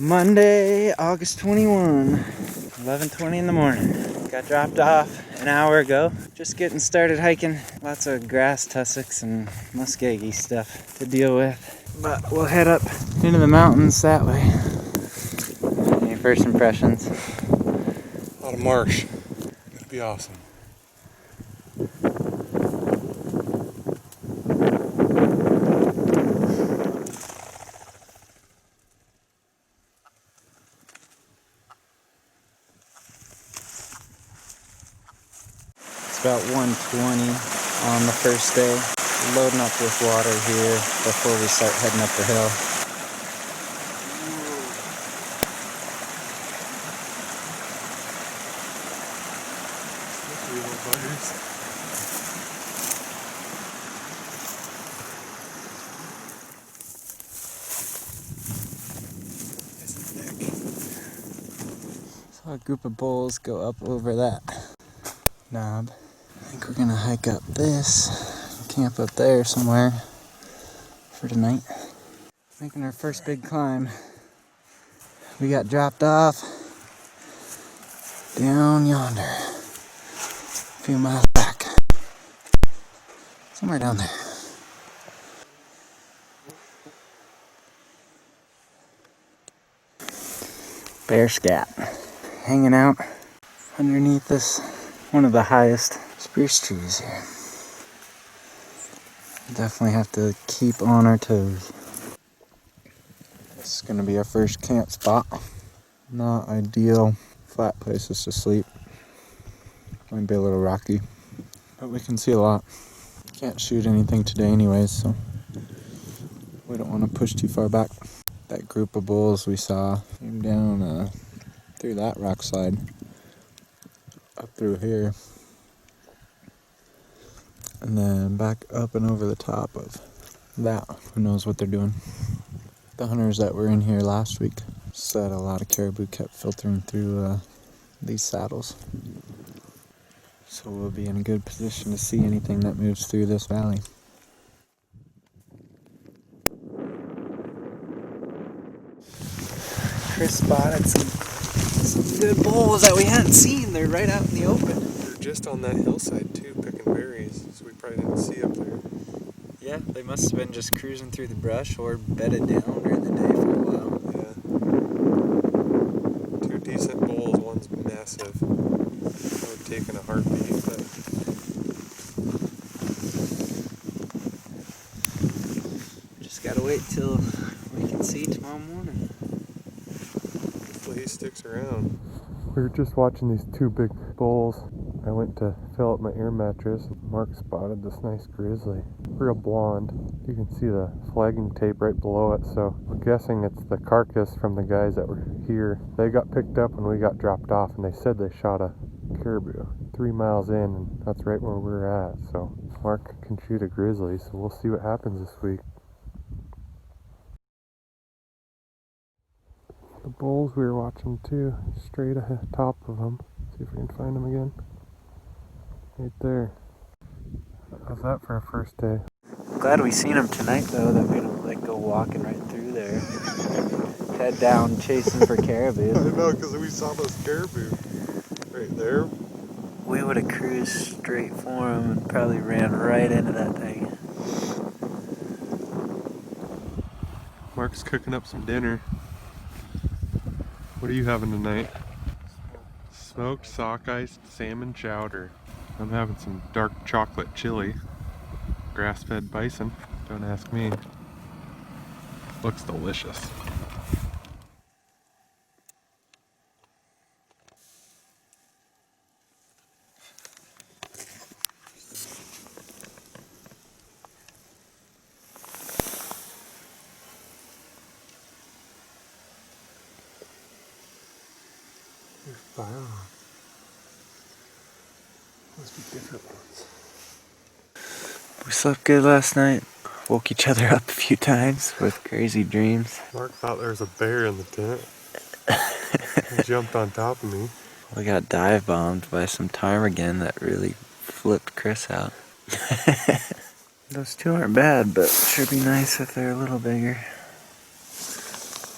Monday, August 21, 11:20 in the morning. Got dropped off an hour ago. Just getting started hiking. Lots of grass tussocks and muskegee stuff to deal with. But we'll head up into the mountains that way. Any first impressions? A lot of marsh. Gonna be awesome. It's about 1:20 on the first day. Loading up with water here before we start heading up the hill. Saw a group of bulls go up over that knob. I think we're gonna hike up this, camp up there somewhere for tonight. Making our first big climb. We got dropped off down yonder, a few miles back, somewhere down there. Bear scat, hanging out underneath this, one of the highest spruce trees here. Definitely have to keep on our toes. This is gonna be our first camp spot. Not ideal flat places to sleep. Might be a little rocky, but we can see a lot. Can't shoot anything today anyways, so we don't want to push too far back. That group of bulls we saw came down through that rock slide up through here, and then back up and over the top of that. Who knows what they're doing. The hunters that were in here last week said a lot of caribou kept filtering through these saddles, so we'll be in a good position to see anything that moves through this valley. Chris spotted some good bulls that we hadn't seen. They're right out in the open. They're just on that hillside too, picking berries, so we probably didn't see up there. Yeah, they must have been just cruising through the brush or bedded down during the day for a while. Yeah. Two decent bulls, one's massive. I would take in a heartbeat, but Just gotta wait till we can see tomorrow morning. hopefully he sticks around. We were just watching these two big bulls. I went to fill up my air mattress. Mark spotted this nice grizzly, real blonde. You can see the flagging tape right below it, so I'm guessing it's the carcass from the guys that were here. They got picked up when we got dropped off, and they said they shot a caribou 3 miles in, and that's right where we're at. So Mark can shoot a grizzly, so we'll see what happens this week. The bulls we were watching too, straight ahead top of them. See if we can find them again. Right there. How's that for our first day? Glad we seen them tonight though, that we don't go walking right through there. Head down chasing for caribou. I know, because we saw those caribou right there. We would have cruised straight for them and probably ran right into that thing. Mark's cooking up some dinner. What are you having tonight? Smoked sock-iced salmon chowder. I'm having some dark chocolate chili. Grass-fed bison. Don't ask me. Looks delicious. Fire on. Must be different ones. We slept good last night. Woke each other up a few times with crazy dreams. Mark thought there was a bear in the tent. He jumped on top of me. We got dive bombed by some ptarmigan that really flipped Chris out. Those two aren't bad, but sure be nice if they're a little bigger.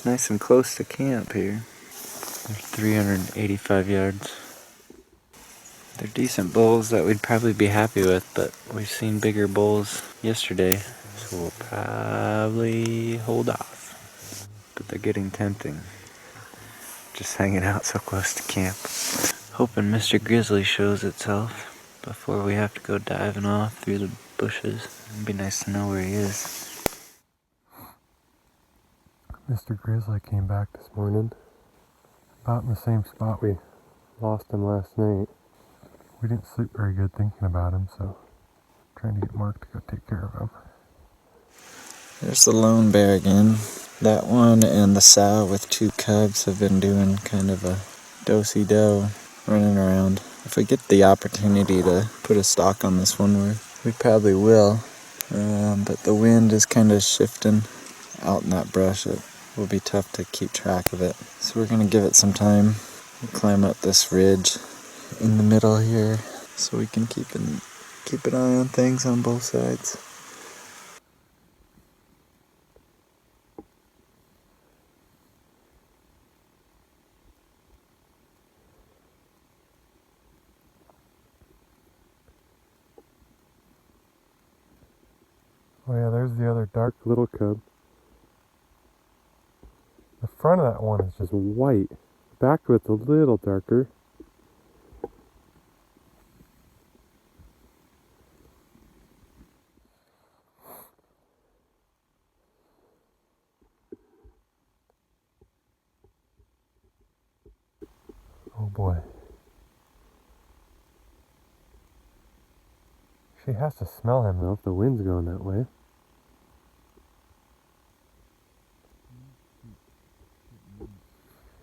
Nice and close to camp here. They're 385 yards. They're decent bulls that we'd probably be happy with, but we've seen bigger bulls yesterday, so we'll probably hold off. But they're getting tempting. Just hanging out so close to camp. Hoping Mr. Grizzly shows itself before we have to go diving off through the bushes. It'd be nice to know where he is. Mr. Grizzly came back this morning, about in the same spot we lost him last night. We didn't sleep very good thinking about him, so trying to get Mark to go take care of him. There's the lone bear again. That one and the sow with 2 cubs have been doing kind of a do-si-do, running around. If we get the opportunity to put a stalk on this one, we probably will. But the wind is kind of shifting out in that brush. It will be tough to keep track of it. So we're going to give it some time. We'll climb up this ridge in the middle here so we can keep an eye on things on both sides. Oh yeah, there's the other dark little cub. The front of that one is just white. The back of it's a little darker. Oh boy. She has to smell him though if the wind's going that way.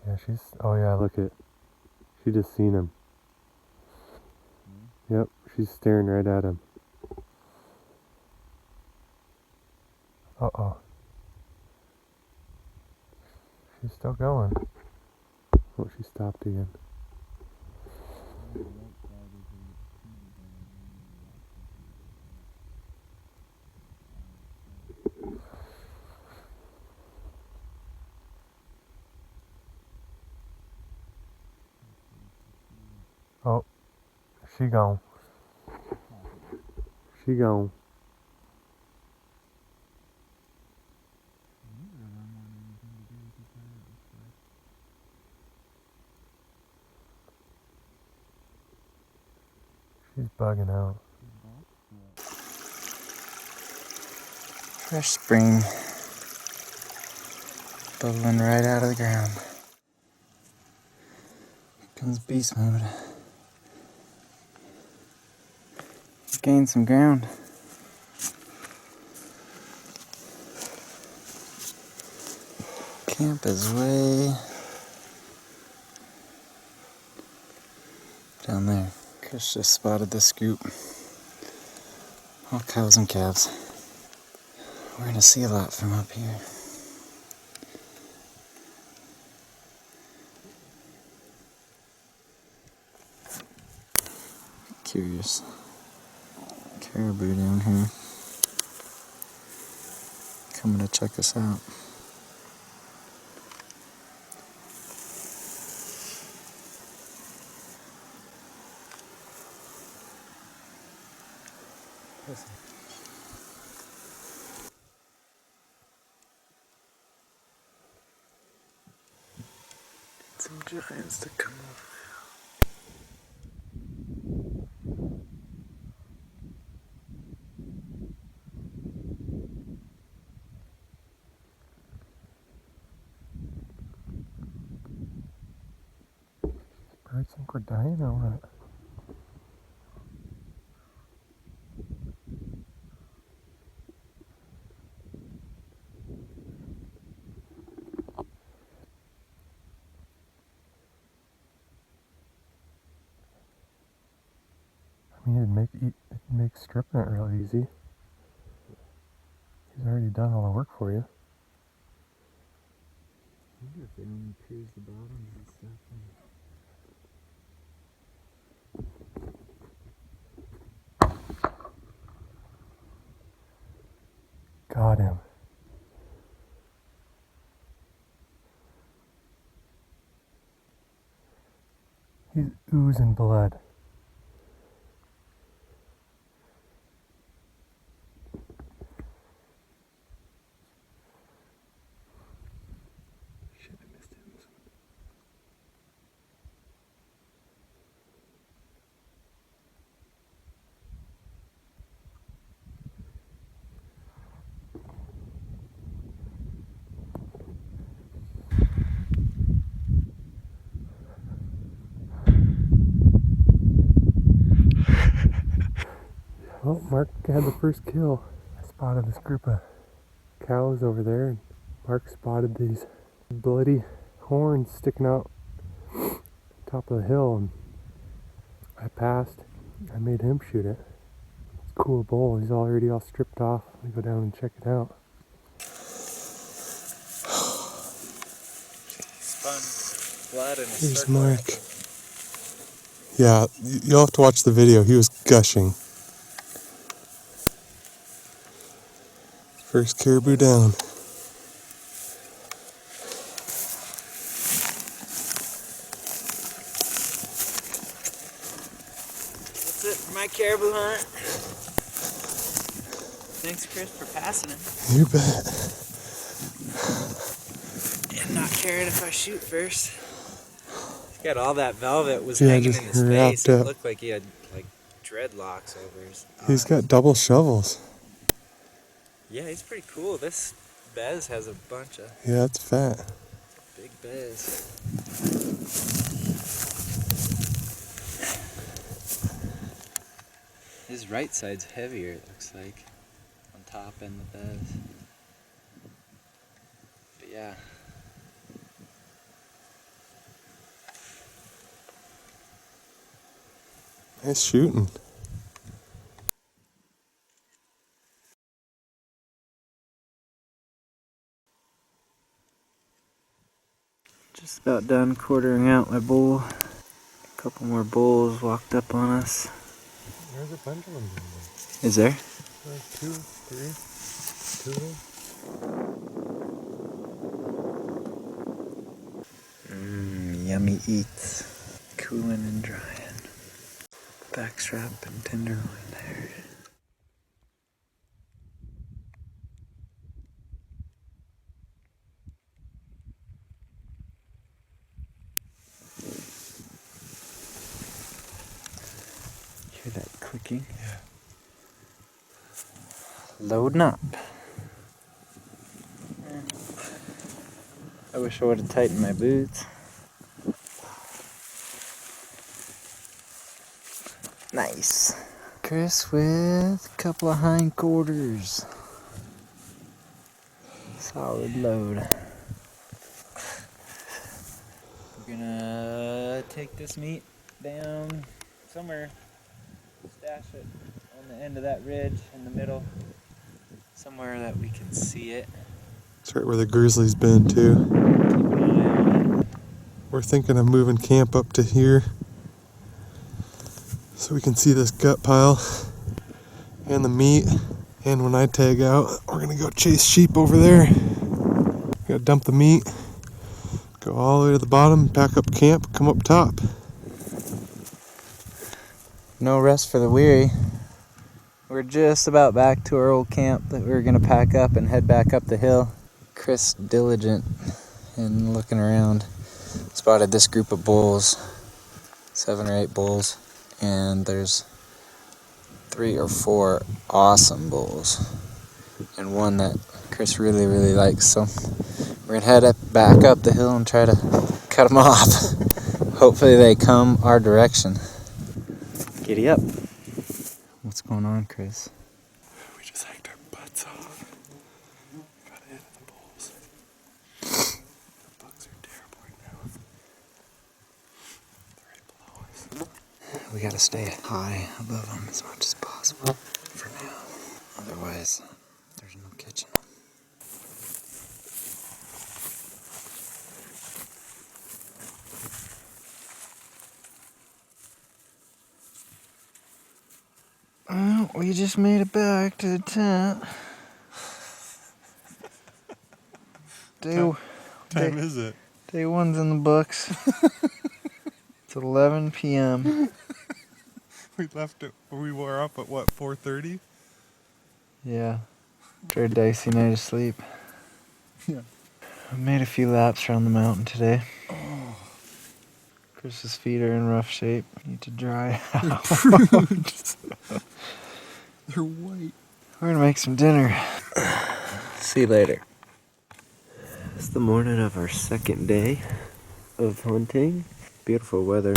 Yeah, oh yeah, look at, she just seen him. Yep, she's staring right at him. Uh-oh. She's still going. Oh, she stopped again. Oh, she gone. She gone. She's bugging out. Fresh spring bubbling right out of the ground. Here comes beast mode. Gained some ground. Camp is way down there. Chris just spotted the scoop. All cows and calves. We're gonna see a lot from up here. Curious. Caribou down here. Coming to check us out. Some giants to come over. Birds think we're dying or what? I mean, it'd make stripping it real easy. He's already done all the work for you. I wonder if they only pierce the bottom and stuff. Got him. He's oozing blood. Well, Mark had the first kill. I spotted this group of cows over there, and Mark spotted these bloody horns sticking out top of the hill, and I passed. I made him shoot it. It's a cool bull. He's already all stripped off. Let me go down and check it out. Spun blood in a Here's circle. Mark. Yeah, you'll have to watch the video. He was gushing. First caribou down. That's it for my caribou hunt. Thanks, Chris, for passing him. You bet. And not caring if I shoot first. He's got all that velvet was Yeah, hanging just in his wrapped face. It up. looked like he had like dreadlocks over his eyes. He's got double shovels. Yeah, he's pretty cool. This Bez has a bunch of Yeah, it's fat. big Bez. His right side's heavier, it looks like, on top and the Bez. But yeah. Nice shooting. Just about done quartering out my bull. A couple more bulls walked up on us. There's a bunch of them. Is there? Like 2, 3, 2 of them. Yummy eats. Cooling and drying. Backstrap and tenderloin there. Hear that clicking? Yeah. Loading up. I wish I would have tightened my boots. Nice. Chris with a couple of hindquarters. Solid load. We're gonna take this meat down somewhere, stash it on the end of that ridge in the middle, somewhere that we can see it. It's right where the grizzly's been too. Keep an eye on it. We're thinking of moving camp up to here so we can see this gut pile and the meat. And when I tag out, we're gonna go chase sheep over there. Gotta dump the meat, go all the way to the bottom, pack up camp, come up top. No rest for the weary. We're just about back to our old camp that we were gonna pack up and head back up the hill. Chris, diligent and looking around, spotted this group of bulls, 7 or 8 bulls, and there's 3 or 4 awesome bulls and one that Chris really likes. So we're gonna head back up the hill and try to cut them off. Hopefully they come our direction. Giddy up. What's going on, Chris? We just hiked our butts off. Got ahead of the bulls. The bugs are terrible right now. They're right below us. We gotta stay high above them as much as possible for now. Otherwise, there's no catching them. Well, we just made it back to the tent. Time is it? Day 1's in the books. It's 11 p.m. We were up at what, 4:30? Yeah. After a dicey night of sleep. Yeah. I made a few laps around the mountain today. Chris's feet are in rough shape. Need to dry out. They're white. We're gonna make some dinner. See you later. It's the morning of our second day of hunting. Beautiful weather.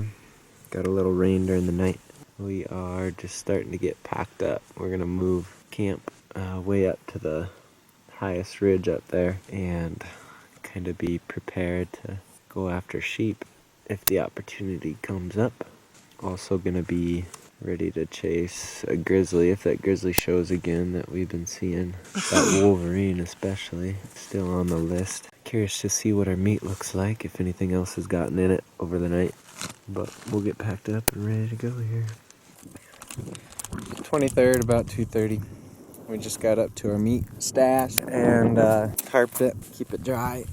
Got a little rain during the night. We are just starting to get packed up. We're gonna move camp way up to the highest ridge up there and kind of be prepared to go after sheep if the opportunity comes up. Also gonna be ready to chase a grizzly if that grizzly shows again that we've been seeing. That wolverine especially, still on the list. Curious to see what our meat looks like, if anything else has gotten in it over the night. But we'll get packed up and ready to go here. 23rd, about 2:30. We just got up to our meat stash and tarped it, keep it dry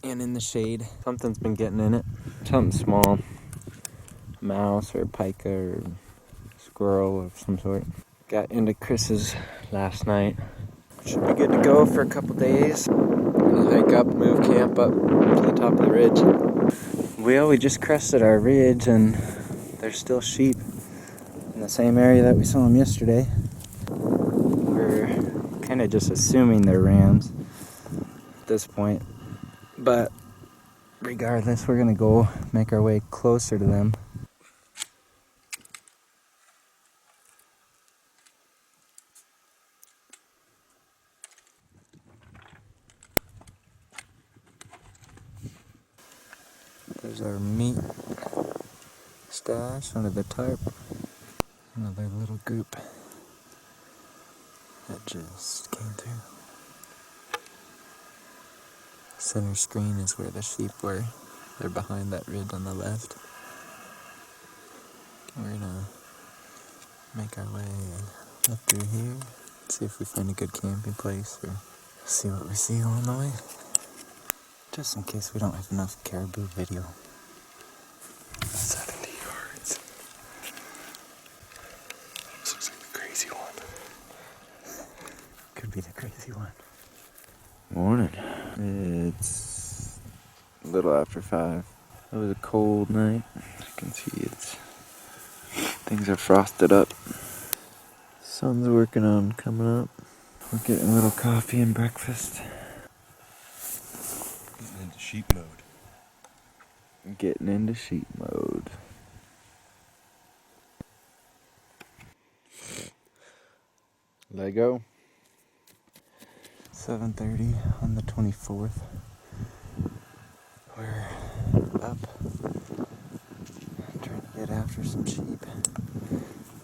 and in the shade. Something's been getting in it. Something small. A mouse or a pika or squirrel of some sort. Got into Chris's last night. Should be good to go for a couple days. Gonna hike up, move camp up to the top of the ridge. Well, we just crested our ridge and there's still sheep in the same area that we saw them yesterday. We're kind of just assuming they're rams at this point. But regardless, we're gonna go make our way closer to them. There's our meat stash under the tarp. Another little group that just came through. Center screen is where the sheep were. They're behind that ridge on the left. We're gonna make our way up through here, see if we find a good camping place or see what we see along the way. Just in case we don't have enough caribou video. 70 yards. This looks like the crazy one. Could be the crazy one. Morning. It's a little after 5. It was a cold night. You can see things are frosted up. Sun's working on coming up. We're getting a little coffee and breakfast. Getting into sheep mode. Getting into sheep mode. Lego. 7:30 on the 24th. We're up. Trying to get after some sheep. We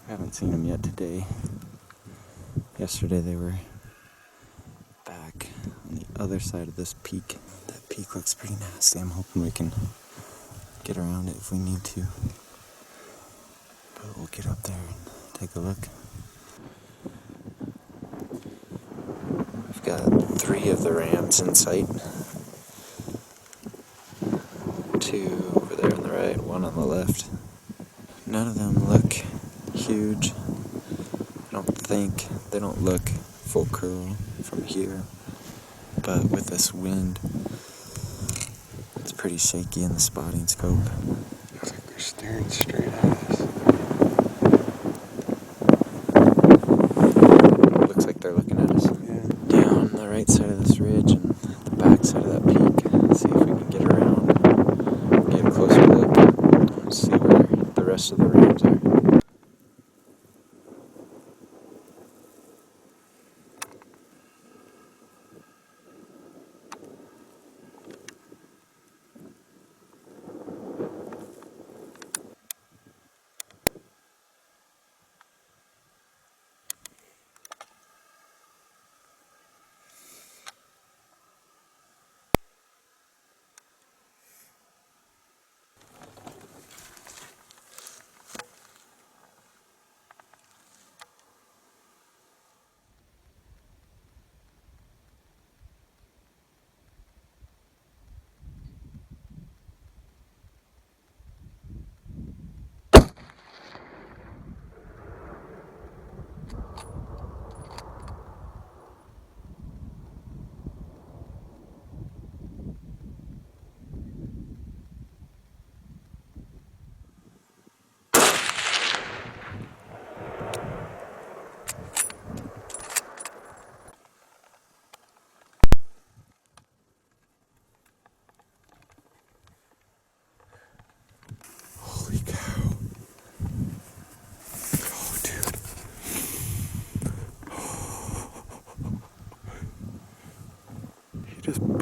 haven't seen them yet today. Yesterday they were back on the other side of this peak. That peak looks pretty nasty. I'm hoping we can get around it if we need to. But we'll get up there and take a look. We've got 3 of the rams in sight. 2 over there on the right, 1 on the left. None of them look huge. They don't look full curl from here. But with this wind, it's pretty shaky in the spotting scope. Looks like they're staring straight at us. Looks like they're looking at us. Yeah. Down the right side of this ridge and the back side of that peak. See if we can get around, get a closer look, and see where the rest of the rams are.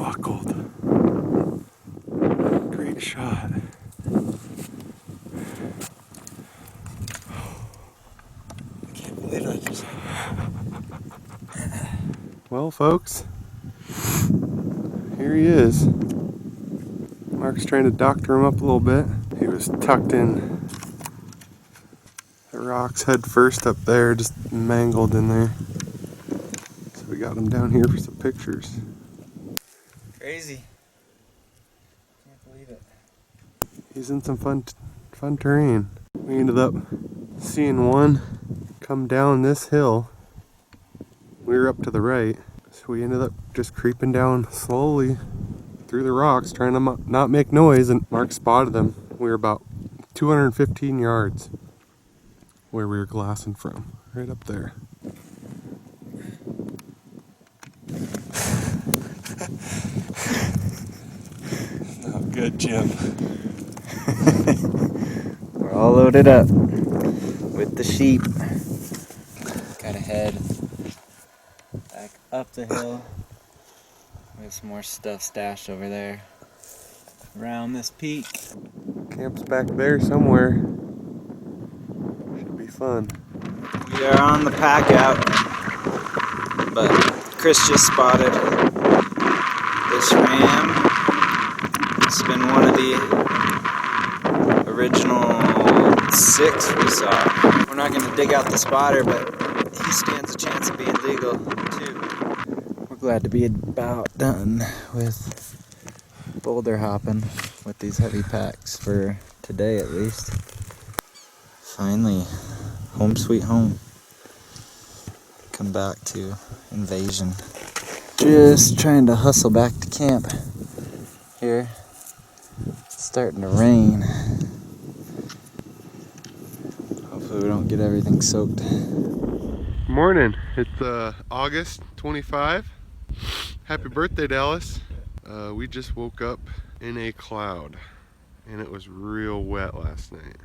buckled. Great shot. I can't believe I just. Well, folks, here he is. Mark's trying to doctor him up a little bit. He was tucked in the rocks head first up there, just mangled in there. So we got him down here for some pictures. Crazy. Can't believe it. He's in some fun terrain. We ended up seeing one come down this hill. We were up to the right, so we ended up just creeping down slowly through the rocks, trying to not make noise, and Mark spotted them. We were about 215 yards where we were glassing from, right up there. Not good, Jim. We're all loaded up with the sheep. Gotta head back up the hill. We have some more stuff stashed over there around this peak. Camp's back there somewhere. Should be fun. We are on the pack out, but Chris just spotted this ram. It's been one of the original 6 we saw. We're not going to dig out the spotter, but he stands a chance of being legal too. We're glad to be about done with boulder hopping with these heavy packs for today at least. Finally, home sweet home. Come back to Invasion. Just trying to hustle back to camp here. It's starting to rain. Hopefully we don't get everything soaked. Morning. It's August 25. Happy birthday, Dallas. We just woke up in a cloud, and it was real wet last night.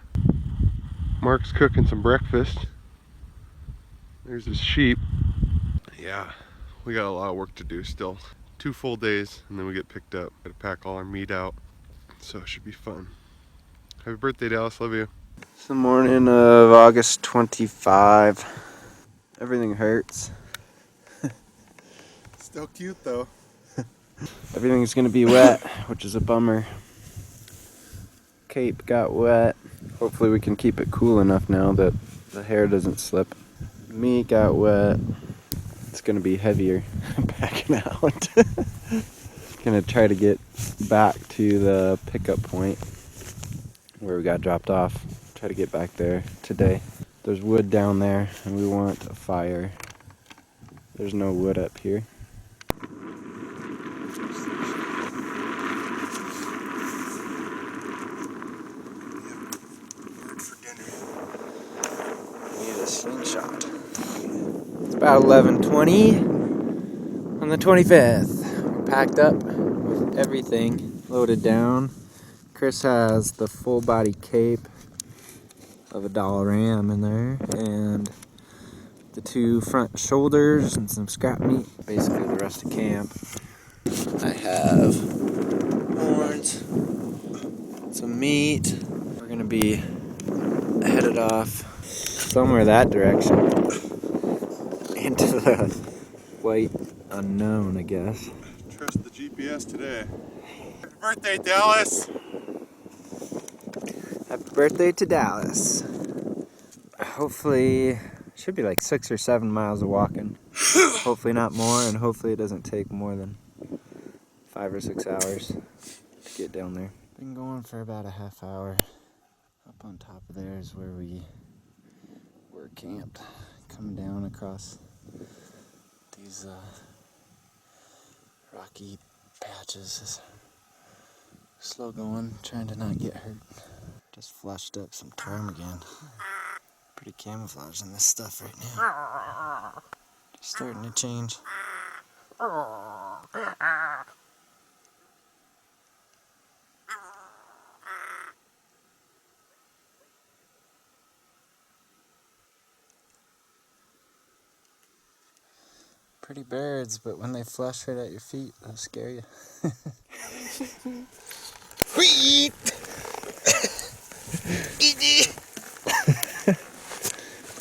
Mark's cooking some breakfast. There's his sheep. Yeah, we got a lot of work to do still. 2 full days, and then we get picked up. Gotta pack all our meat out, so it should be fun. Happy birthday, Dallas. Love you. It's the morning of August 25. Everything hurts. Still cute though. Everything's gonna be wet, which is a bummer. Cape got wet. Hopefully we can keep it cool enough now that the hair doesn't slip. Meat got wet. It's gonna be heavier packing out. Gonna try to get back to the pickup point where we got dropped off. Try to get back there today. There's wood down there and we want a fire. There's no wood up here. Need a slingshot. It's about 11:20 on the 25th. We're packed up with everything loaded down. Chris has the full body cape of a doll ram in there and the 2 front shoulders and some scrap meat. Basically the rest of camp. I have horns, some meat. We're gonna be headed off somewhere that direction into the white unknown, I guess. Trust the GPS today. Happy birthday, Dallas! Happy birthday to Dallas. Hopefully, should be like 6 or 7 miles of walking. Hopefully not more, and hopefully it doesn't take more than 5 or 6 hours to get down there. Been going for about a half hour. Up on top of there is where we were camped. Coming down across these rocky patches. Slow going, trying to not get hurt. Just flushed up some ptarmigan. Pretty camouflaged in this stuff right now. Just starting to change. Pretty birds, but when they flush right at your feet, they'll scare you. Whee!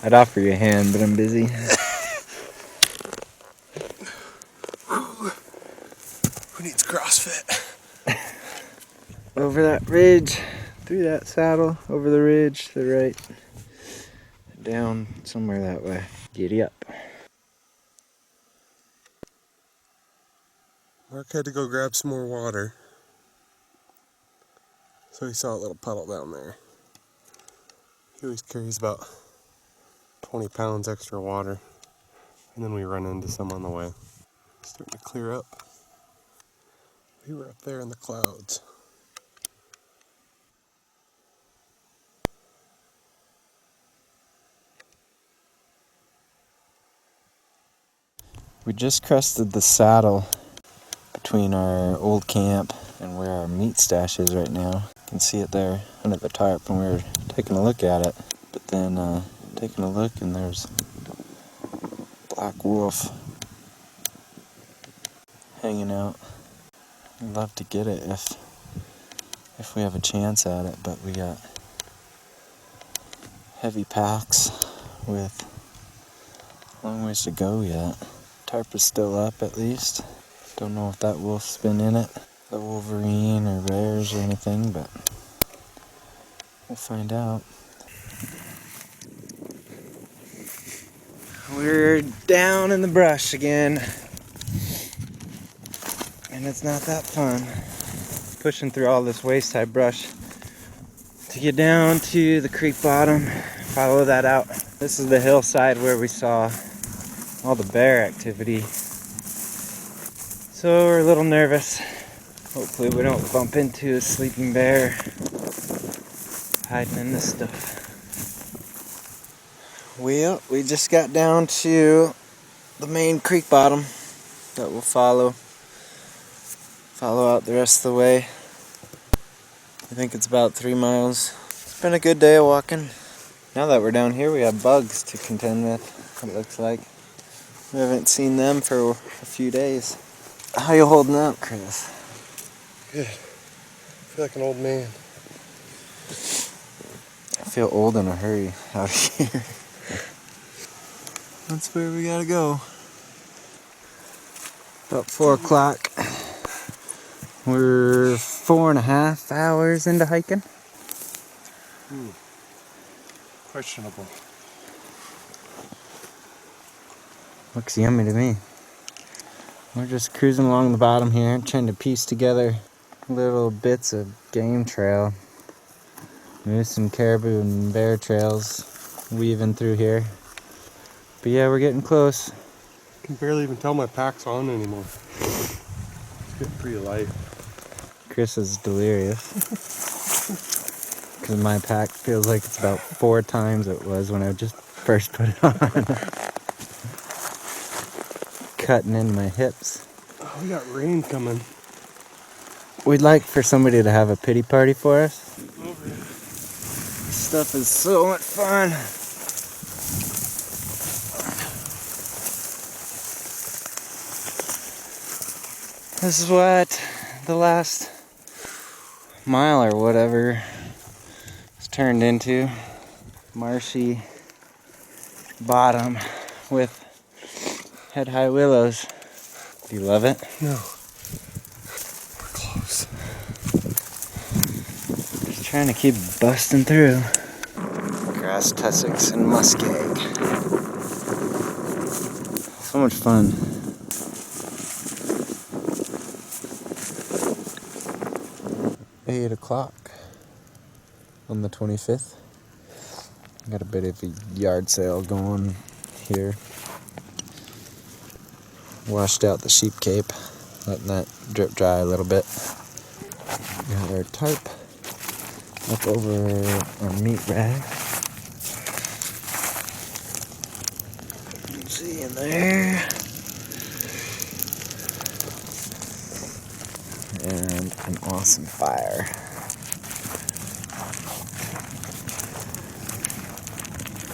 I'd offer you a hand, but I'm busy. Who needs CrossFit? Over that ridge, through that saddle, over the ridge, to the right, down somewhere that way. Giddy up. Mark had to go grab some more water. So he saw a little puddle down there. He always carries about 20 pounds extra water. And then we run into some on the way. It's starting to clear up. We were up there in the clouds. We just crested the saddle between our old camp and where our meat stash is right now. You can see it there under the tarp when we were taking a look at it. But then taking a look and there's black wolf hanging out. I'd love to get it if we have a chance at it, but we got heavy packs with a long ways to go yet. Tarp is still up at least. Don't know if that wolf's been in it, the wolverine or bears or anything, but we'll find out. We're down in the brush again, and it's not that fun. Pushing through all this waist-high brush to get down to the creek bottom, follow that out. This is the hillside where we saw all the bear activity. So we're a little nervous. Hopefully we don't bump into a sleeping bear hiding in this stuff. Well, we just got down to the main creek bottom that we'll follow out the rest of the way. I think it's about 3 miles. It's been a good day of walking. Now that we're down here, we have bugs to contend with, it looks like. We haven't seen them for a few days. How you holding up, Chris? Good. I feel like an old man. I feel old in a hurry out here. That's where we gotta go. About 4 o'clock. We're 4.5 hours into hiking. Questionable. Looks yummy to me. We're just cruising along the bottom here, trying to piece together little bits of game trail. Moose and caribou and bear trails weaving through here. But yeah, we're getting close. I can barely even tell my pack's on anymore. It's getting pretty light. Chris is delirious. Because my pack feels like it's about 4 times it was when I just first put it on. Cutting in my hips. Oh, we got rain coming. We'd like for somebody to have a pity party for us. Over here. This stuff is so much fun. This is what the last mile or whatever is turned into. Marshy bottom with head-high willows. Do you love it? No. We're close. Just trying to keep busting through. Grass tussocks and muskeg. So much fun. $8 on the 25th. Got a bit of a yard sale going here. Washed out the sheep cape, letting that drip dry a little bit. Got our tarp up over our meat rag. See in there. And an awesome fire.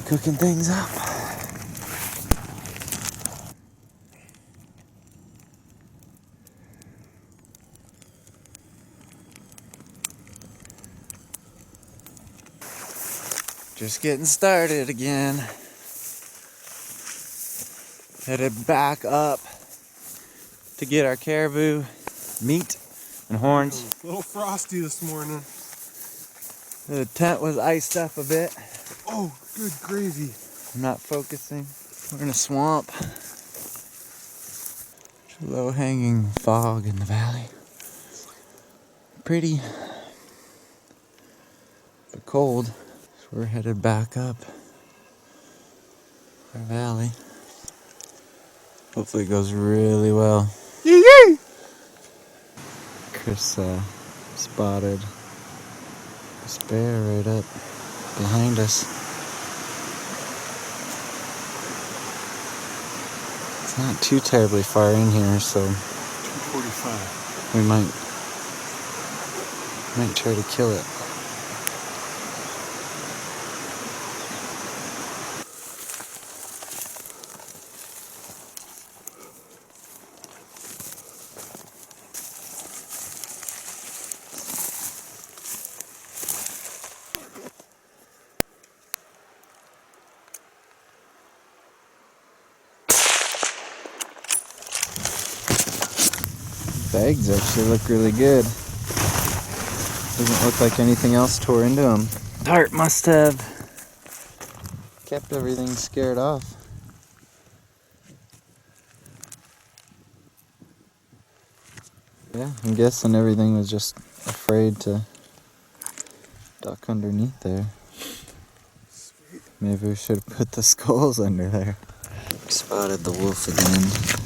Cooking things up. Just getting started again. Headed back up to get our caribou meat and horns. A little frosty this morning. The tent was iced up a bit. Oh, good gravy. I'm not focusing. We're in a swamp. Low hanging fog in the valley. Pretty, but cold. So we're headed back up our valley. Hopefully it goes really well. Yee! Chris spotted this bear right up behind us. It's not too terribly far in here, so 2:45. we might try to kill it. Bags actually look really good. Doesn't look like anything else tore into them. Dart must have kept everything scared off. Yeah, I'm guessing everything was just afraid to duck underneath there. Sweet. Maybe we should have put the skulls under there. Spotted the wolf again.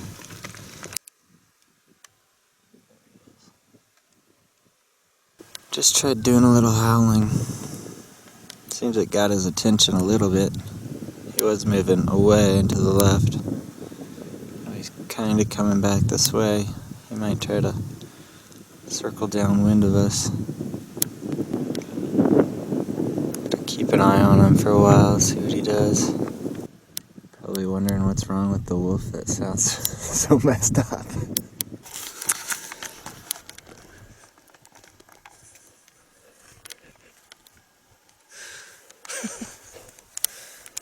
Just tried doing a little howling. Seems it got his attention a little bit. He was moving away and to the left. Now he's kind of coming back this way. He might try to circle downwind of us. To keep an eye on him for a while, see what he does. Probably wondering what's wrong with the wolf. That sounds so messed up.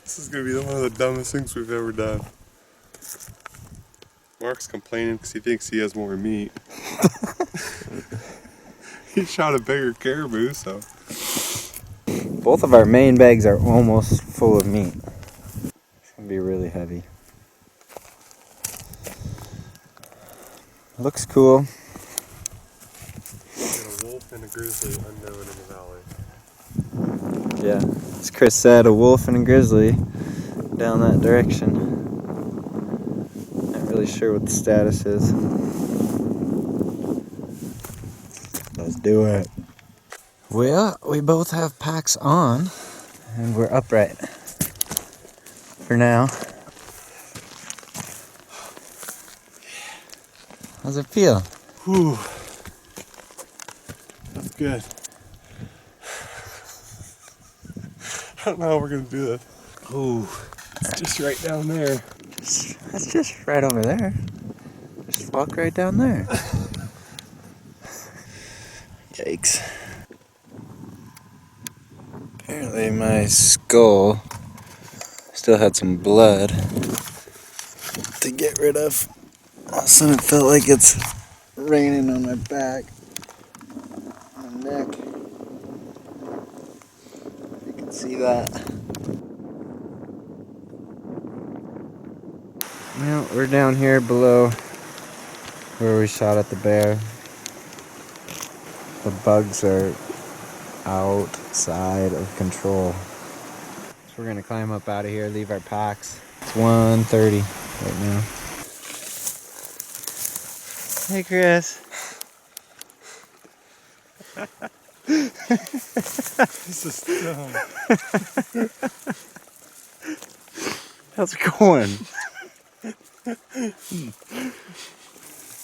This is gonna be one of the dumbest things we've ever done. Mark's complaining because he thinks he has more meat. He shot a bigger caribou, so. Both of our main bags are almost full of meat. It's gonna be really heavy. Looks cool. Got a wolf and a grizzly unknown in the valley. Yeah, as Chris said, a wolf and a grizzly down that direction. Not really sure what the status is. Let's do it. Well, we both have packs on, and we're upright for now. How's it feel? Whew. That's good. I don't know how we're gonna do this. Ooh, it's just right down there. That's just right over there. Just walk right down there. Yikes. Apparently my skull still had some blood to get rid of. All of a sudden it felt like it's raining on my back, my neck. You can see that. Well, we're down here below where we shot at the bear. The bugs are outside of control. So we're gonna climb up out of here, leave our packs. It's 1:30 right now. Hey, Chris. This is dumb. How's it going?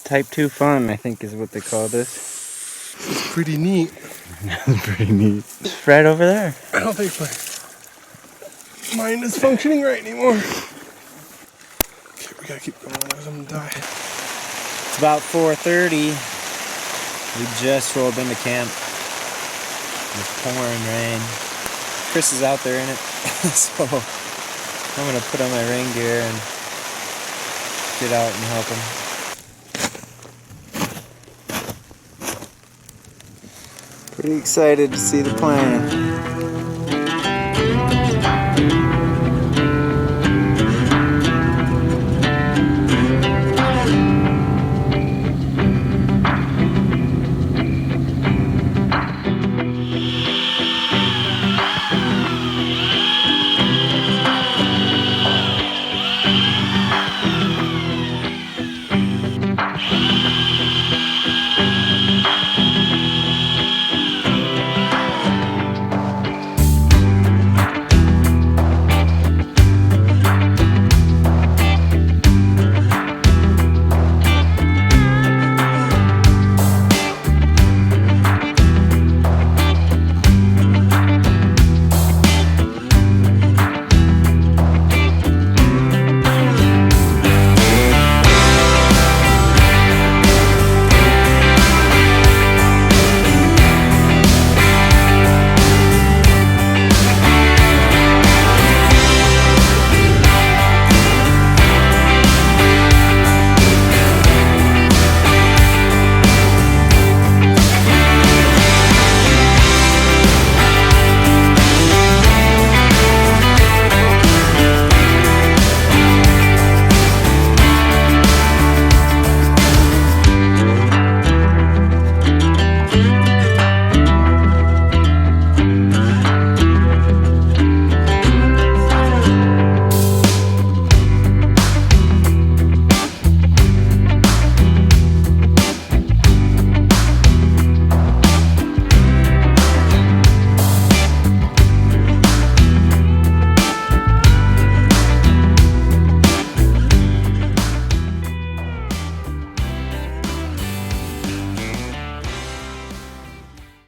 Type 2 fun, I think is what they call this. This is pretty neat. That's pretty neat. It's right over there. I don't think my mind is functioning right anymore. Okay, we gotta keep going, otherwise I'm gonna die. It's about 4:30. We just rolled into camp. It's pouring rain. Chris is out there in it, so I'm gonna put on my rain gear and get out and help him. Pretty excited to see the plane.